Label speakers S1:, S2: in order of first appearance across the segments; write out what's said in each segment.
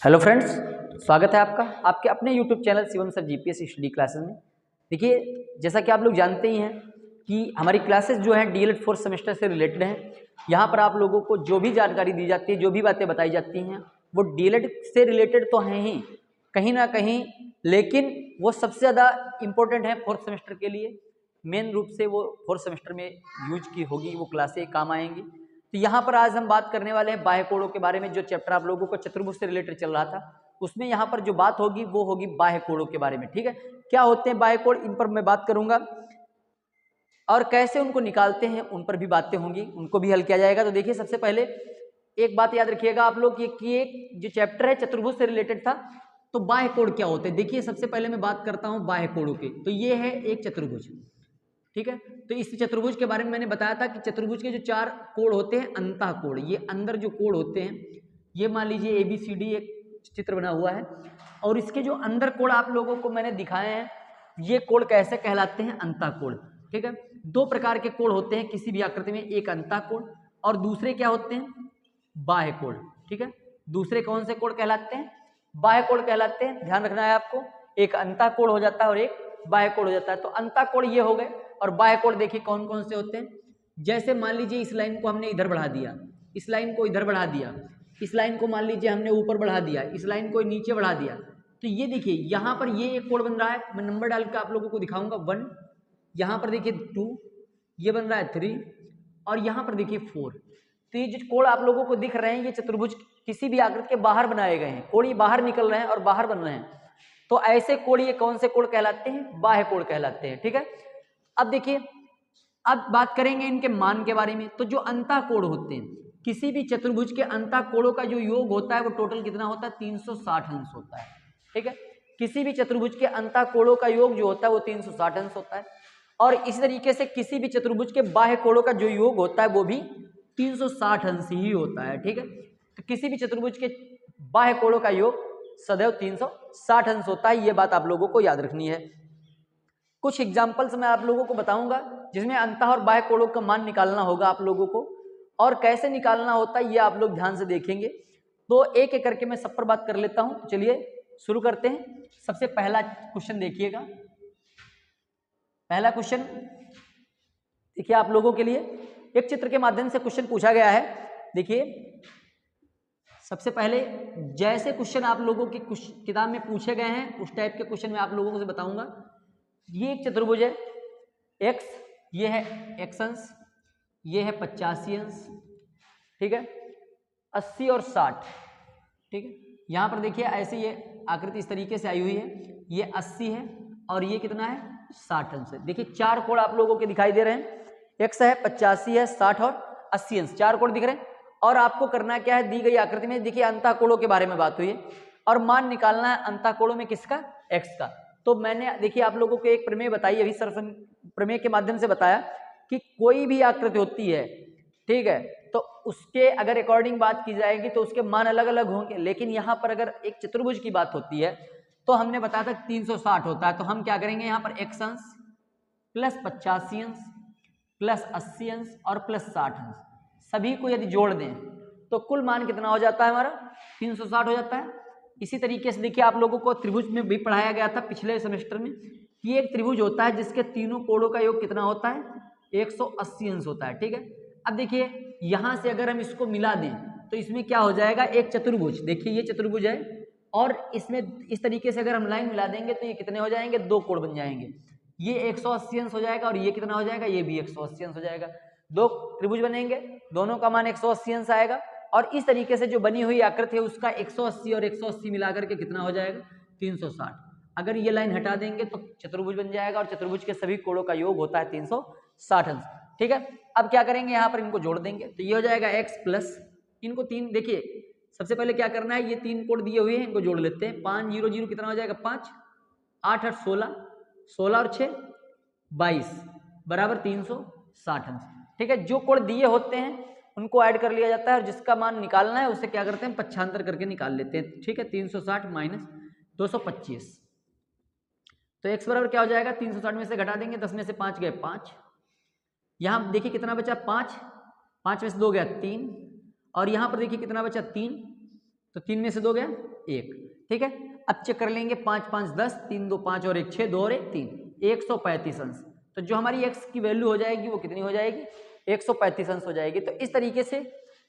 S1: Hello friends, स्वागत है आपका आपके अपने YouTube channel Shivam sir GPSC study classes में। देखिए, जैसा कि आप लोग जानते ही हैं कि हमारी क्लासेस जो हैं डीएलएड फोर्थ सेमेस्टर से रिलेटेड हैं। यहाँ पर आप लोगों को जो भी जानकारी दी जाती है, जो भी बातें बताई जाती हैं, वो डीएलएड से रिलेटेड तो हैं ही कहीं ना कहीं, लेकिन वो सबसे ज़्यादा इम्पोर्टेंट है फोर्थ सेमेस्टर के लिए। मेन रूप से वो फोर्थ सेमेस्टर में यूज की होगी, वो क्लासें काम आएंगी। तो यहाँ पर आज हम बात करने वाले हैं बाह्य कोणों के बारे में। जो चैप्टर आप लोगों को चतुर्भुज से रिलेटेड चल रहा था, उसमें यहाँ पर जो बात होगी वो होगी बाह्य कोणों के बारे में। ठीक है, क्या होते हैं बाह्य कोण, इन पर मैं बात करूंगा, और कैसे उनको निकालते हैं उन पर भी बातें होंगी, उनको भी हल किया जाएगा। तो देखिए, सबसे पहले एक बात याद रखिएगा आप लोग कि एक जो चैप्टर है चतुर्भुज से रिलेटेड था, तो बाह्य कोण क्या होते हैं। देखिए, सबसे पहले मैं बात करता हूँ बाह्य कोणों की। तो ये है एक चतुर्भुज, ठीक है। तो इस चतुर्भुज के बारे में मैंने बताया था कि चतुर्भुज के जो चार कोण होते हैं, अंतः कोण, ये अंदर जो कोण होते हैं, ये मान लीजिए ABCD एक चित्र बना हुआ है, और इसके जो अंदर कोण आप लोगों को मैंने दिखाए हैं, ये कोण कैसे कहलाते हैं, अंतः कोण। ठीक है, दो प्रकार के कोण होते हैं किसी भी आकृति में, एक अंतः कोण और दूसरे क्या होते हैं, बाह्य कोण। ठीक है, दूसरे कौन से कोण कहलाते हैं, बाह्य कोण कहलाते हैं। ध्यान रखना है आपको, एक अंतः कोण हो जाता है और एक बाह्य कोण हो जाता है। तो अंतः कोण ये हो गए, और बाह्य कोण देखिए कौन कौन से होते हैं। जैसे मान लीजिए इस लाइन को हमने इधर बढ़ा दिया, इस लाइन को इधर बढ़ा दिया, इस लाइन को मान लीजिए हमने ऊपर बढ़ा दिया, इस लाइन को नीचे बढ़ा दिया, तो ये देखिए यहाँ पर ये एक कोण बन रहा है। मैं नंबर डाल के आप लोगों को दिखाऊंगा 1, यहाँ पर देखिए 2, ये बन रहा है 3, और यहाँ पर देखिए 4। तो ये जो कोण आप लोगों को दिख रहे हैं, ये चतुर्भुज किसी भी आकृति के बाहर बनाए गए हैं। कोण ये बाहर निकल रहे हैं और बाहर बन रहे हैं, तो ऐसे कोण ये कौन से कोण कहलाते हैं, बाह्य कोण कहलाते हैं। ठीक है, अब देखिए, अब बात करेंगे इनके मान के बारे में। तो जो अंतः कोण होते हैं, किसी भी चतुर्भुज के अंतः कोणों का जो योग होता है वो टोटल कितना होता है, 360 अंश होता है। ठीक है, किसी भी चतुर्भुज के अंतः कोणों का योग जो होता है वो 360 अंश होता है। और इस तरीके से किसी भी चतुर्भुज के बाह्य कोणों का जो योग होता है वो भी 360 अंश ही होता है। ठीक है, तो किसी भी चतुर्भुज के बाह्य कोणों का योग सदैव 360 अंश होता है। ये बात आप लोगों को याद रखनी है। कुछ एग्जाम्पल्स मैं आप लोगों को बताऊंगा जिसमें अंतः और बाह्य कोणों का मान निकालना होगा आप लोगों को, और कैसे निकालना होता है ये आप लोग ध्यान से देखेंगे। तो एक एक करके मैं सब पर बात कर लेता हूं। चलिए शुरू करते हैं। सबसे पहला क्वेश्चन देखिएगा। पहला क्वेश्चन देखिए, आप लोगों के लिए एक चित्र के माध्यम से क्वेश्चन पूछा गया है। देखिए, सबसे पहले जैसे क्वेश्चन आप लोगों की किताब में पूछे गए हैं उस टाइप के क्वेश्चन मैं आप लोगों से बताऊंगा। ये एक चतुर्भुज है, x ये है x अंश, ये है 85 अंश, ठीक है, 80 और 60। ठीक है, यहाँ पर देखिए ऐसे ये आकृति इस तरीके से आई हुई है, ये 80 है और ये कितना है, 60 अंश है। देखिए चार कोण आप लोगों के दिखाई दे रहे हैं, x है, 85 है, 60 और 80 अंश, चार कोण दिख रहे हैं। और आपको करना क्या है, दी गई आकृति में देखिए अंतः कोणों के बारे में बात हुई है, और मान निकालना है अंतः कोणों में किसका, x का। तो मैंने देखिए आप लोगों को एक प्रमेय बताई अभी, सर्व प्रमेय के माध्यम से बताया कि कोई भी आकृति होती है, ठीक है, तो उसके अगर अकॉर्डिंग बात की जाएगी तो उसके मान अलग अलग होंगे। लेकिन यहाँ पर अगर एक चतुर्भुज की बात होती है तो हमने बताया था 360 होता है। तो हम क्या करेंगे, यहाँ पर x अंश प्लस 85 अंश प्लस 80 अंश और प्लस 60 अंश, सभी को यदि जोड़ दें तो कुल मान कितना हो जाता है हमारा, 360 हो जाता है। इसी तरीके से देखिए, आप लोगों को त्रिभुज में भी पढ़ाया गया था पिछले सेमेस्टर में कि एक त्रिभुज होता है जिसके तीनों कोणों का योग कितना होता है, 180 अंश होता है। ठीक है, अब देखिए यहां से अगर हम इसको मिला दें तो इसमें क्या हो जाएगा, एक चतुर्भुज। देखिए ये चतुर्भुज है और इसमें इस तरीके से अगर हम लाइन मिला देंगे तो ये कितने हो जाएंगे, दो कोण बन जाएंगे। ये 180 अंश हो जाएगा और ये कितना हो जाएगा, ये भी 180 अंश हो जाएगा। दो त्रिभुज बनेंगे, दोनों का मान 180 अंश आएगा, और इस तरीके से जो बनी हुई आकृति है उसका 180 और 180 मिलाकर के कितना हो जाएगा, 360। अगर ये लाइन हटा देंगे तो चतुर्भुज बन जाएगा, और चतुर्भुज के सभी कोणों का योग होता है 360 अंश। ठीक है, अब क्या करेंगे, यहाँ पर इनको जोड़ देंगे तो ये हो जाएगा x प्लस इनको तीन, देखिए सबसे पहले क्या करना है, ये तीन कोण दिए हुए हैं इनको जोड़ लेते हैं। 5 0 0 कितना हो जाएगा, 5, 8 8 16, 16 और 6 22 बराबर 360 अंश। ठीक है, जो कोण दिए होते हैं उनको ऐड कर लिया जाता है, और जिसका मान निकालना है उसे क्या करते हैं, पक्षांतर करके निकाल लेते हैं। ठीक है, 360 माइनस 225, तो x बराबर क्या हो जाएगा, 360 में से घटा देंगे, 10 में से 5 गए 5, यहाँ देखिए कितना बचा 5, 5 में से 2 गया 3, और यहाँ पर देखिए कितना बचा 3, तो 3 में से 2 गया 1, ठीक है। अब चेक कर लेंगे 5 5 10, 3 2 5 और 1 6, 2 और 1 3, 135 अंश। तो जो हमारी x की वैल्यू हो जाएगी वो कितनी हो जाएगी, 135 अंश हो जाएगी। तो इस तरीके से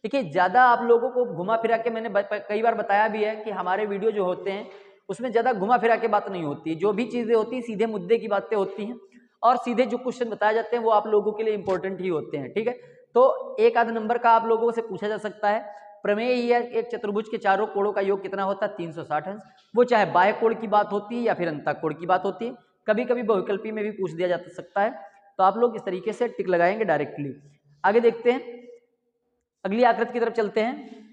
S1: देखिए, ज़्यादा आप लोगों को घुमा फिरा के मैंने कई बार बताया भी है कि हमारे वीडियो जो होते हैं उसमें ज़्यादा घुमा फिरा के बात नहीं होती है, जो भी चीज़ें होती हैं सीधे मुद्दे की बातें होती हैं, और सीधे जो क्वेश्चन बताए जाते हैं वो आप लोगों के लिए इंपॉर्टेंट ही होते हैं, ठीक है। तो एक आध नंबर का आप लोगों से पूछा जा सकता है। प्रमेय ही है, एक चतुर्भुज के चारों कोणों का योग कितना होता है, 360 अंश। वो चाहे बाह्य कोण की बात होती है या फिर अंतःकोण की बात होती है, कभी कभी बहुविकल्पी में भी पूछ दिया जा सकता है। तो आप लोग इस तरीके से टिक लगाएंगे डायरेक्टली। आगे देखते हैं, अगली आकृति की तरफ चलते हैं।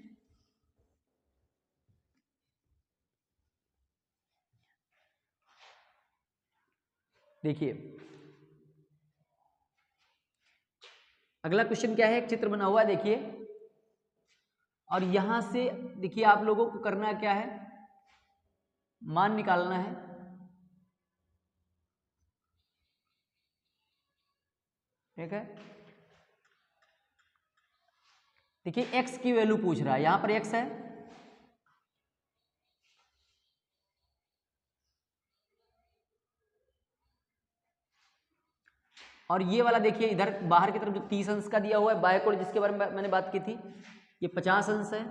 S1: देखिए अगला क्वेश्चन क्या है, एक चित्र बना हुआ है देखिए, और यहां से देखिए आप लोगों को करना क्या है, मान निकालना है। ठीक है, देखिए x की वैल्यू पूछ रहा है, यहां पर x है, और ये वाला देखिए इधर बाहर की तरफ जो 30 अंश का दिया हुआ है बाह्य कोण, जिसके बारे में मैंने बात की थी, ये 50 अंश है,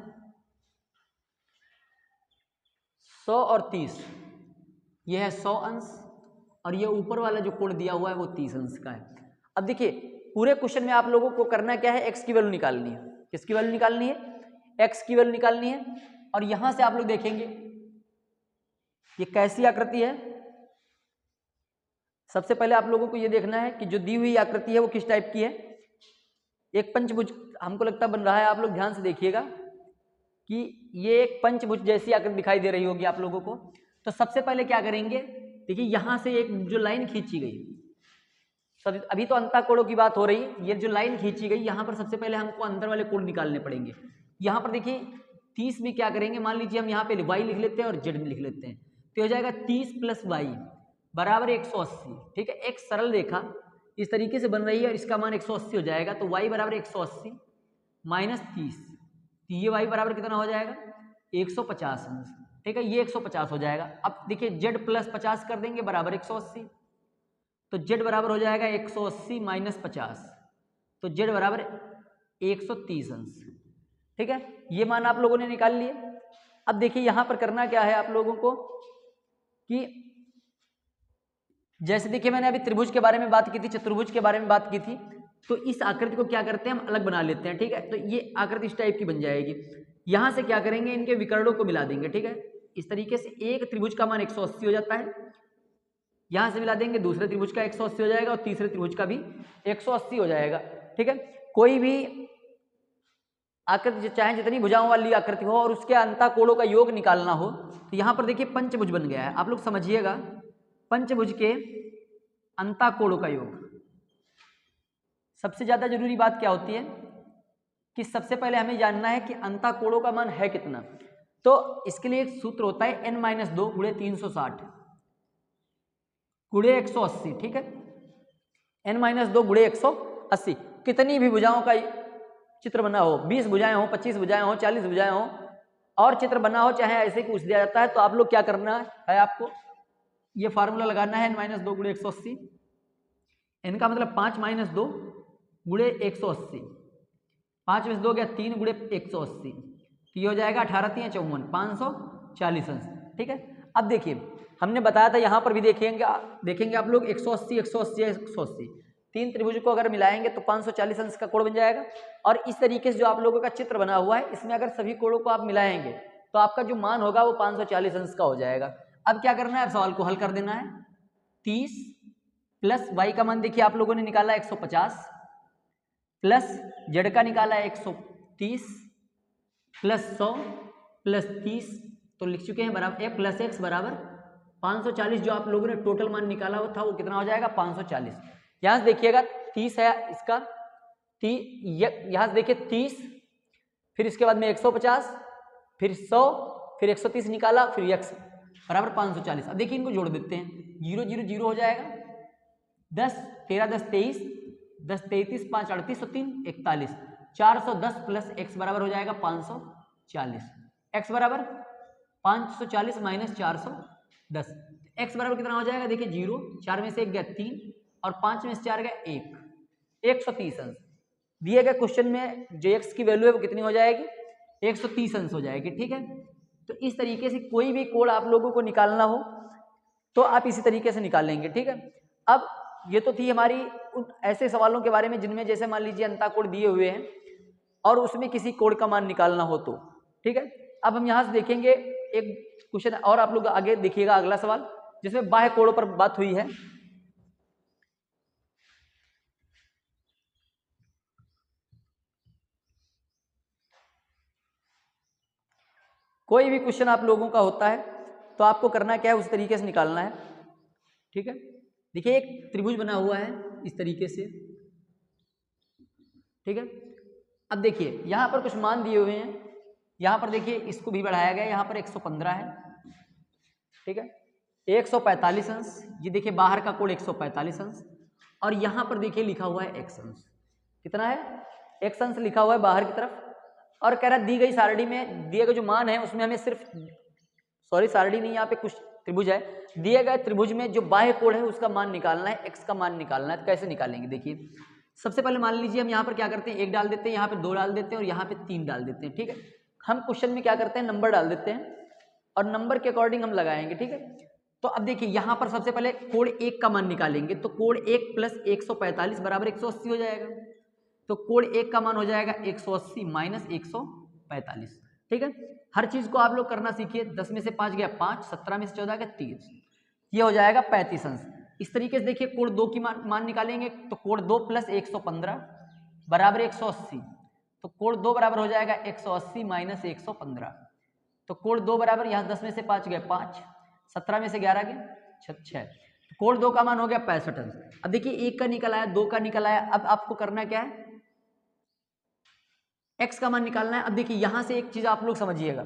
S1: 100 और 30, ये है 100 अंश, और ये ऊपर वाला जो कोण दिया हुआ है वो 30 अंश का है। अब देखिए पूरे क्वेश्चन में आप लोगों को करना क्या है, x की वैल्यू निकालनी है। किसकी वैल्यू निकालनी है, x की वैल्यू निकालनी है। और यहां से आप लोग देखेंगे ये कैसी आकृति है। सबसे पहले आप लोगों को ये देखना है कि जो दी हुई आकृति है वो किस टाइप की है। एक पंचभुज हमको लगता बन रहा है, आप लोग ध्यान से देखिएगा कि ये एक पंचभुज जैसी आकृति दिखाई दे रही होगी आप लोगों को। तो सबसे पहले क्या करेंगे, देखिए यहां से एक जो लाइन खींची गई, सब अभी तो अंतःकोणों की बात हो रही है, ये जो लाइन खींची गई यहां पर सबसे पहले हमको अंदर वाले कोण निकालने पड़ेंगे। यहां पर देखिए 30 में क्या करेंगे, मान लीजिए हम यहाँ पे y लिख लेते हैं और z में लिख लेते हैं, तो हो जाएगा 30 + y बराबर 180। ठीक है, एक सरल रेखा इस तरीके से बन रही है और इसका मान 180 हो जाएगा, तो y बराबर 180 माइनस 30, तो ये y बराबर कितना हो जाएगा 150 अंश। ठीक है, ये 150 हो जाएगा। अब देखिए z + 50 कर देंगे बराबर 180, तो z बराबर हो जाएगा 180 माइनस 50, तो z बराबर 130 अंश। ठीक है, ये मान आप लोगों ने निकाल लिए। अब देखिए यहां पर करना क्या है आप लोगों को कि जैसे देखिए मैंने अभी त्रिभुज के बारे में बात की थी, चतुर्भुज के बारे में बात की थी, तो इस आकृति को क्या करते हैं हम अलग बना लेते हैं। ठीक है, तो ये आकृति इस टाइप की बन जाएगी। यहां से क्या करेंगे, इनके विकर्णों को मिला देंगे। ठीक है, इस तरीके से एक त्रिभुज का मान 180 हो जाता है, यहां से मिला देंगे दूसरे त्रिभुज का 180 हो जाएगा और तीसरे त्रिभुज का भी 180 हो जाएगा। ठीक है, कोई भी आकृति चाहे जितनी भुजाओं वाली आकृति हो और उसके अंतःकोणों का योग निकालना हो, तो यहां पर देखिए पंचभुज बन गया है। आप लोग समझिएगा, पंचभुज के अंतःकोणों का योग, सबसे ज्यादा जरूरी बात क्या होती है कि सबसे पहले हमें जानना है कि अंतःकोणों का मान है कितना। तो इसके लिए एक सूत्र होता है n-2 × 360 × 180। ठीक है, n-2 × 180, कितनी भी भुजाओं का चित्र बना हो, 20 भुजाएं हो, 25 भुजाएं हो, 40 भुजाएं हो, और चित्र बना हो, चाहे ऐसे ही पूछ दिया जाता है, तो आप लोग क्या करना है, आपको ये फार्मूला लगाना है n-2 × 180। n का मतलब 5 - 2 × 180, 5 में से 2 गया 3 × 180, तो ये हो जाएगा 18 × 3 = 54, 540 अंश। ठीक है, अब देखिए हमने बताया था, यहाँ पर भी देखेंगे आप लोग 180 180 180, तीन त्रिभुज को अगर मिलाएंगे तो 540 अंश का कोण बन जाएगा। और इस तरीके से जो आप लोगों का चित्र बना हुआ है, इसमें अगर सभी कोणों को आप मिलाएंगे तो आपका जो मान होगा वो 540 अंश का हो जाएगा। अब क्या करना है, सवाल को हल कर देना है। 30 प्लस y का मान देखिए आप लोगों ने निकाला 150, प्लस z का निकाला 130, प्लस 100 प्लस 30, तो लिख चुके हैं बराबर प्लस x बराबर 540। जो आप लोगों ने टोटल मान निकाला वो था, वो कितना हो जाएगा 540। यहां से देखिएगा 30 है इसका, यहां से देखिए 30, फिर इसके बाद में 150, फिर 100, फिर 130 निकाला, फिर x बराबर 540। अब देखिए इनको जोड़ देते हैं, 0 0 0 हो जाएगा, 10 13 10 23, 10 33 5 38 3 41, 410 प्लस x बराबर हो जाएगा 540। x बराबर 540 माइनस 410, x बराबर कितना हो जाएगा, देखिए 0, 4 में से 1 गया 3 और 5 में से 4 गया 1, 130 अंश। दिए गए क्वेश्चन में जो x की वैल्यू है वो कितनी हो जाएगी, 130 अंश हो जाएगी। ठीक है, तो इस तरीके से कोई भी कोड आप लोगों को निकालना हो तो आप इसी तरीके से निकालेंगे। ठीक है, अब ये तो थी हमारी उन ऐसे सवालों के बारे में जिनमें जैसे मान लीजिए अंता कोड दिए हुए हैं और उसमें किसी कोड का मान निकालना हो तो। ठीक है, अब हम यहाँ से देखेंगे एक क्वेश्चन और, आप लोग आगे देखिएगा अगला सवाल जिसमें बाह्य कोडों पर बात हुई है। कोई भी क्वेश्चन आप लोगों का होता है तो आपको करना क्या है, उस तरीके से निकालना है। ठीक है, देखिए एक त्रिभुज बना हुआ है इस तरीके से। ठीक है, अब देखिए यहाँ पर कुछ मान दिए हुए हैं, यहाँ पर देखिए इसको भी बढ़ाया गया, यहाँ पर 115 है। ठीक है, 145 अंश, ये देखिए बाहर का कोण 145 अंश, और यहाँ पर देखिए लिखा हुआ है x अंश, कितना है, x अंश लिखा हुआ है बाहर की तरफ। और कह रहा दी गई सारणी में दिए गए जो मान है उसमें हमें सिर्फ, सॉरी सारणी नहीं, यहाँ पे कुछ त्रिभुज है, दिए गए त्रिभुज में जो बाह्य कोण है उसका मान निकालना है, x का मान निकालना है। तो कैसे निकालेंगे, देखिए सबसे पहले मान लीजिए हम यहाँ पर क्या करते हैं, 1 डाल देते हैं, यहाँ पे 2 डाल देते हैं और यहाँ पे 3 डाल देते हैं। ठीक है, हम क्वेश्चन में क्या करते हैं, नंबर डाल देते हैं और नंबर के अकॉर्डिंग हम लगाएंगे। ठीक है, तो अब देखिए यहाँ पर सबसे पहले कोण 1 का मान निकालेंगे, तो कोण 1 प्लस 145 बराबर 180 हो जाएगा। तो कोण 1 का मान हो जाएगा 180 माइनस 145। ठीक है, हर चीज को आप लोग करना सीखिए। 10 में से 5 गया 5, 17 में से 14 गया 30, ये हो जाएगा 35 अंश। इस तरीके से देखिए कोण 2 की मान निकालेंगे, तो कोण 2 प्लस 115 बराबर 180, तो कोण 2 बराबर हो जाएगा 180 माइनस 115। तो कोण 2 बराबर, यहाँ 10 में से 5 गया 5, 17 में से 11 गया 6, तो कोण 2 का मान हो गया 65 अंश। अब देखिए 1 का निकल आया, 2 का निकल आया, अब आपको करना क्या है, x का मान निकालना है। अब देखिए यहां से एक चीज आप लोग समझिएगा,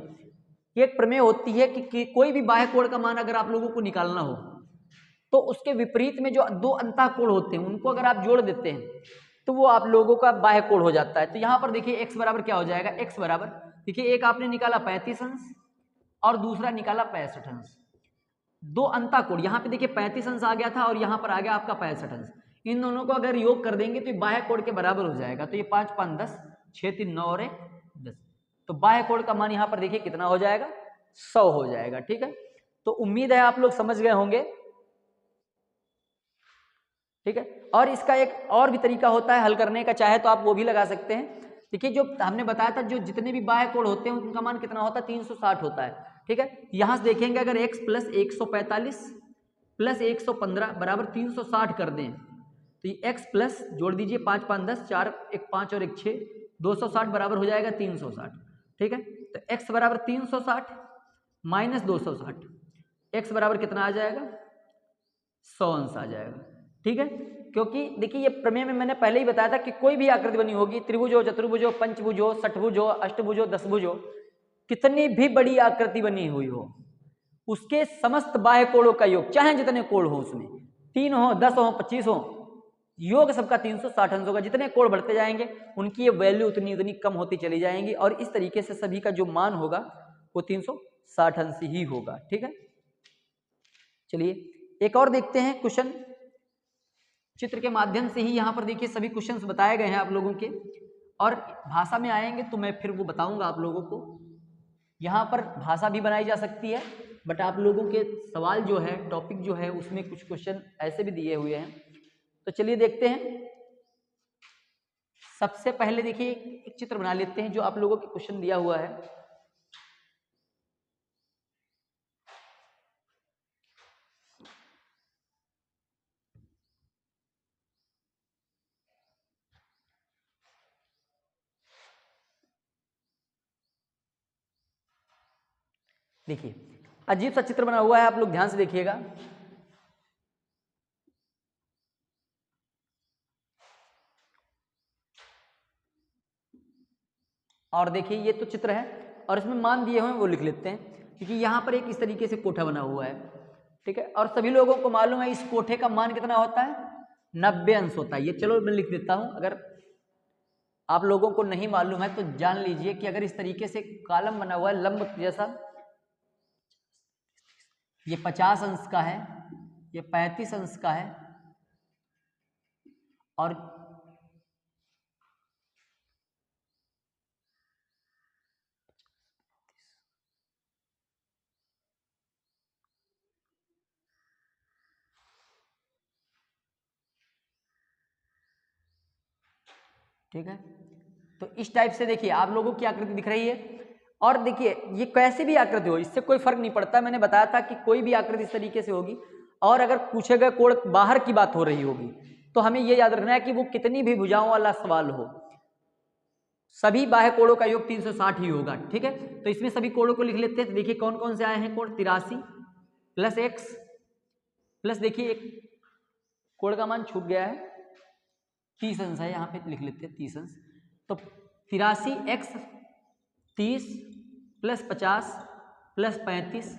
S1: एक प्रमेय होती है कि कोई भी बाह्य कोण का मान अगर आप लोगों को निकालना हो तो उसके विपरीत में जो 2 अंतः कोण होते हैं उनको अगर आप जोड़ देते हैं तो वो आप लोगों का बाह्य कोण हो जाता है। तो यहाँ पर देखिए x बराबर क्या हो जाएगा, x बराबर देखिए एक आपने निकाला 35 अंश और दूसरा निकाला 65 अंश। 2 अंतः कोण, यहाँ पे देखिए 35 अंश आ गया था और यहाँ पर आ गया आपका 65 अंश। इन दोनों को अगर योग कर देंगे तो ये बाह्य कोण के बराबर हो जाएगा। तो ये 5 5 10, 6 3 9 और 1 10, तो बाह्य कोण का मान यहाँ पर देखिए कितना हो जाएगा, 100 हो जाएगा। ठीक है, तो उम्मीद है आप लोग समझ गए होंगे। ठीक है, और इसका एक और भी तरीका होता है हल करने का, चाहे तो आप वो भी लगा सकते हैं। देखिए जो हमने बताया था जो जितने भी बाह्य कोण होते हैं उनका मान कितना होता है, 360 होता है। ठीक है, यहां से देखेंगे अगर x प्लस 145 प्लस 115 बराबर 360 कर दें तो ये x प्लस जोड़ दीजिए 5 5 10, 4 1 5 और 1 6, 260 बराबर हो जाएगा 360। ठीक है, तो x बराबर 360 माइनस 260, x बराबर कितना आ जाएगा, 100 अंश आ जाएगा। ठीक है, क्योंकि देखिए ये प्रमेय में मैंने पहले ही बताया था कि कोई भी आकृति बनी होगी, त्रिभुज हो, चतुर्भुज हो, पंचभुज हो, षटभुज हो, अष्टभुज हो, दशभुज हो, कितनी भी बड़ी आकृति बनी हुई हो, उसके समस्त बाह्य कोणों का योग, चाहे जितने कोण हो उसमें 3 हो, 10 हो, 25 हो, योग सबका 360 अंश होगा। जितने कोण बढ़ते जाएंगे उनकी ये वैल्यू उतनी उतनी कम होती चली जाएंगी और इस तरीके से सभी का जो मान होगा वो 360 अंश ही होगा। ठीक है, चलिए एक और देखते हैं क्वेश्चन, चित्र के माध्यम से ही यहाँ पर देखिए सभी क्वेश्चंस बताए गए हैं आप लोगों के, और भाषा में आएंगे तो मैं फिर वो बताऊंगा आप लोगों को। यहाँ पर भाषा भी बनाई जा सकती है, बट आप लोगों के सवाल जो है, टॉपिक जो है, उसमें कुछ क्वेश्चन ऐसे भी दिए हुए हैं। तो चलिए देखते हैं। सबसे पहले देखिए एक चित्र बना लेते हैं जो आप लोगों के क्वेश्चन दिया हुआ है। देखिए अजीब सा चित्र बना हुआ है, आप लोग ध्यान से देखिएगा। और देखिए ये तो चित्र है और इसमें मान दिए हुए हैं वो लिख लेते हैं, क्योंकि यहाँ पर एक इस तरीके से कोठा बना हुआ है। ठीक है, और सभी लोगों को मालूम है इस कोठे का मान कितना होता है, 90 अंश होता है। ये चलो मैं लिख देता हूँ, अगर आप लोगों को नहीं मालूम है तो जान लीजिए कि अगर इस तरीके से कॉलम बना हुआ है लंब जैसा, ये 50 अंश का है, ये 35 अंश का है, और ठीक है। तो इस टाइप से देखिए आप लोगों की आकृति दिख रही है, और देखिए ये कैसे भी आकृति हो इससे कोई फर्क नहीं पड़ता। मैंने बताया था कि कोई भी आकृति इस तरीके से होगी, और अगर पूछे गए कोण बाहर की बात हो रही होगी तो हमें ये याद रखना है कि वो कितनी भी भुजाओं वाला सवाल हो, सभी बाह्य कोणों का योग 360 ही होगा। ठीक है, तो इसमें सभी कोणों को लिख लेते हैं। तो देखिए कौन कौन से आए हैं कोण, 83 प्लस x प्लस, देखिए एक कोण का मान छूट गया है, 30 अंश है, यहाँ पे लिख लेते हैं 30 अंश। तो 83x 30 प्लस 50 प्लस 35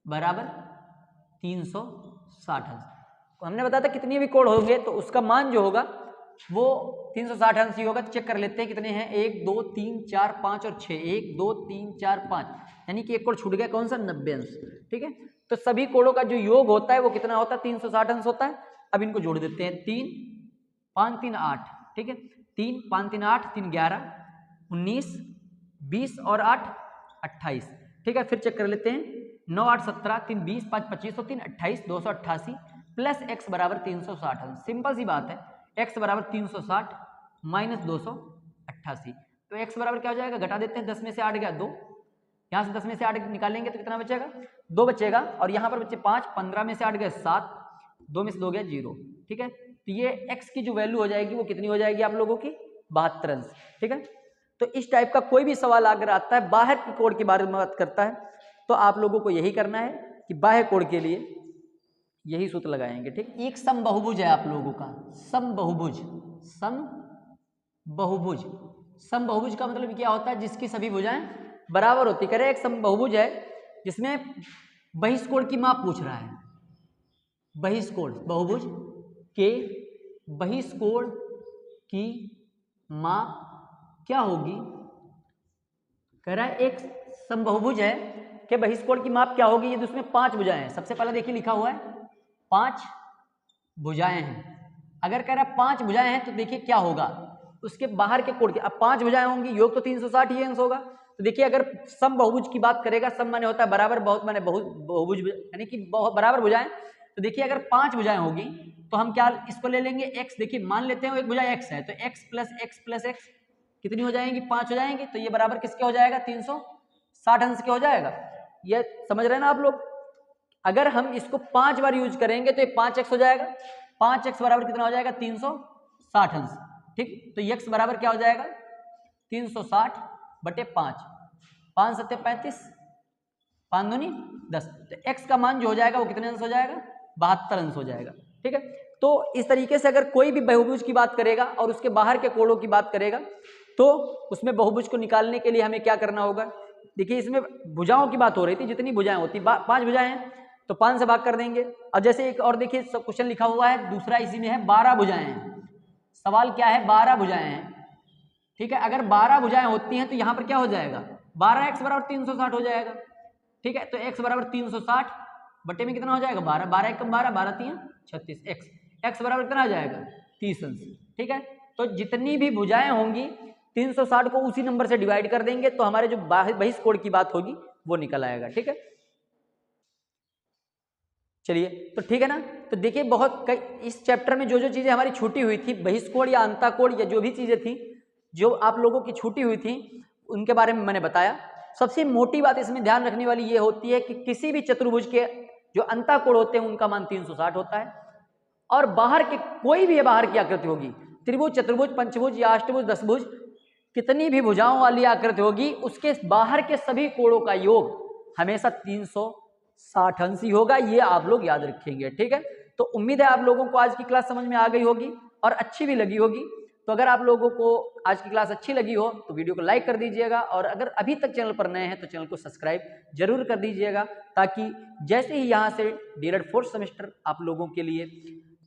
S1: बराबर 360 अंश। तो हमने बताया था कितनी भी कोण होंगे तो उसका मान जो होगा वो 360 अंश ही होगा। तो चेक कर लेते हैं कितने हैं, 1 2 3 4 5 और 6, 1 2 3 4 5, यानी कि एक कोण छूट गया, कौन सा, 90 अंश। ठीक है, तो सभी कोणों का जो योग होता है वो कितना होता है, 360 अंश होता है। अब इनको जोड़ देते हैं, 3 5 3 8, ठीक है, 3 5 3 8 3 11 19 20 और 8 28। ठीक है, फिर चेक कर लेते हैं, 9 8 17 3 20 5 25 और 3 28 288 प्लस x बराबर 360 अंश। सिंपल सी बात है, x बराबर 360 माइनस 288। तो x बराबर क्या हो जाएगा, घटा देते हैं, 10 में से 8 गया 2, यहाँ से 10 में से 8 निकालेंगे तो कितना बचेगा, 2 बचेगा, और यहाँ पर बच्चे 5, 15 में से 8 गए 7, 2 में से 2 गया 0। ठीक है, तो ये x की जो वैल्यू हो जाएगी वो कितनी हो जाएगी आप लोगों की, 72 अंश। ठीक है, तो इस टाइप का कोई भी सवाल अगर आता है बाहर की कोण के बारे में बात करता है तो आप लोगों को यही करना है कि बाह्य कोण के लिए यही सूत्र लगाएंगे। ठीक, एक समबाहुभुज है आप लोगों का, समबाहुभुज, समबाहुभुज, समबाहुभुज का मतलब क्या होता है, जिसकी सभी भुजाएं बराबर होती। कह रहे एक समबाहुभुज है जिसमें बहिष्कोण की माप पूछ रहा है, बहिष्कोण, बहुभुज के बहिष्कोण की माप क्या होगी। कह रहा है एक समबाहुभुज है कि बहिष्कोण की माप क्या होगी, ये उसमें 5 भुजाएं हैं। सबसे पहले देखिए लिखा हुआ है 5 भुजाएं हैं। अगर कह रहा है 5 भुजाएं हैं तो देखिए क्या होगा, उसके बाहर के कोण के, अब 5 भुजाएं होंगी, योग तो 360 ही अंश होगा। तो देखिए अगर समबाहुभुज की बात करेगा, सम माने होता है बराबर, बहुत माने बहुभुज, यानी कि बराबर भुजाएं। तो देखिए अगर 5 भुजाएं होगी तो हम क्या इसको ले लेंगे x। देखिए मान लेते हैं एक भुजा x है, तो x प्लस x कितनी हो जाएंगी, 5 हो जाएंगी। तो ये बराबर किसके हो जाएगा, 360 अंश के हो जाएगा। ये समझ रहे हैं ना आप लोग। अगर हम इसको 5 बार यूज करेंगे तो ये 5x हो जाएगा, 5x बराबर कितना हो जाएगा, 360 अंश। ठीक, तो x बराबर क्या हो जाएगा, 360 बटे 5, 5 7 35, 5 दूनी 10। तो x का मान जो हो जाएगा वो कितने अंश हो जाएगा, 72 अंश हो जाएगा। ठीक है, तो इस तरीके से अगर कोई भी बहुभुज की बात करेगा और उसके बाहर के कोणों की बात करेगा तो उसमें बहुभुज को निकालने के लिए हमें क्या करना होगा। देखिए इसमें भुजाओं की बात हो रही थी, जितनी भुजाएं होती, 5 भुजाएं हैं तो 5 से भाग कर देंगे। और जैसे एक और देखिए क्वेश्चन लिखा हुआ है दूसरा, इसी में है 12 भुजाएं हैं। सवाल क्या है, 12 भुजाएं हैं। ठीक है, अगर 12 भुजाएं होती हैं तो यहाँ पर क्या हो जाएगा, 12x बराबर 360 हो जाएगा। ठीक है, तो x बराबर 360 बटे में कितना हो जाएगा, 12, 12 1 12, 12 3 36, x बराबर कितना आ जाएगा, 30 अंश। ठीक है, तो जितनी भी भुजाएं होंगी 360 को उसी नंबर से डिवाइड कर देंगे तो हमारे जो बहिष्कोण की बात होगी वो निकल आएगा। ठीक है, चलिए तो ठीक है ना। तो देखिए बहुत इस चैप्टर में जो जो चीजें हमारी छूटी हुई थी, बहिष्कोण या अंतःकोण या जो भी चीजें थी जो आप लोगों की छूटी हुई थी उनके बारे में मैंने बताया। सबसे मोटी बात इसमें ध्यान रखने वाली ये होती है कि किसी भी चतुर्भुज के जो अंतःकोण होते हैं उनका मान 360 होता है, और बाहर के कोई भी बाहर की आकृति होगी, त्रिभुज, चतुर्भुज, पंचभुज या अष्टभुज, दशभुज, कितनी भी भुजाओं वाली आकृति होगी उसके बाहर के सभी कोणों का योग हमेशा 360 अंश ही होगा। ये आप लोग याद रखेंगे। ठीक है, तो उम्मीद है आप लोगों को आज की क्लास समझ में आ गई होगी और अच्छी भी लगी होगी। तो अगर आप लोगों को आज की क्लास अच्छी लगी हो तो वीडियो को लाइक कर दीजिएगा, और अगर अभी तक चैनल पर नए हैं तो चैनल को सब्सक्राइब जरूर कर दीजिएगा, ताकि जैसे ही यहाँ से डीएलएड 4th सेमेस्टर आप लोगों के लिए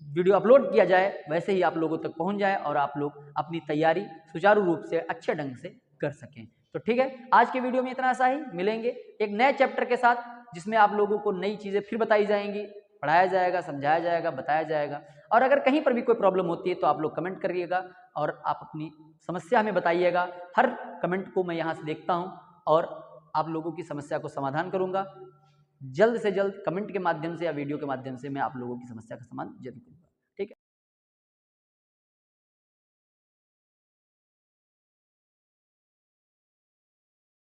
S1: वीडियो अपलोड किया जाए वैसे ही आप लोगों तक पहुंच जाए और आप लोग अपनी तैयारी सुचारू रूप से अच्छे ढंग से कर सकें। तो ठीक है, आज के वीडियो में इतना सा ही। मिलेंगे एक नए चैप्टर के साथ जिसमें आप लोगों को नई चीज़ें फिर बताई जाएंगी, पढ़ाया जाएगा, समझाया जाएगा, बताया जाएगा। और अगर कहीं पर भी कोई प्रॉब्लम होती है तो आप लोग कमेंट करिएगा और आप अपनी समस्या हमें बताइएगा। हर कमेंट को मैं यहाँ से देखता हूँ और आप लोगों की समस्या को समाधान करूँगा। जल्द से जल्द कमेंट के माध्यम से या वीडियो के माध्यम से मैं आप लोगों की समस्या का समाधान जरूर करूँगा।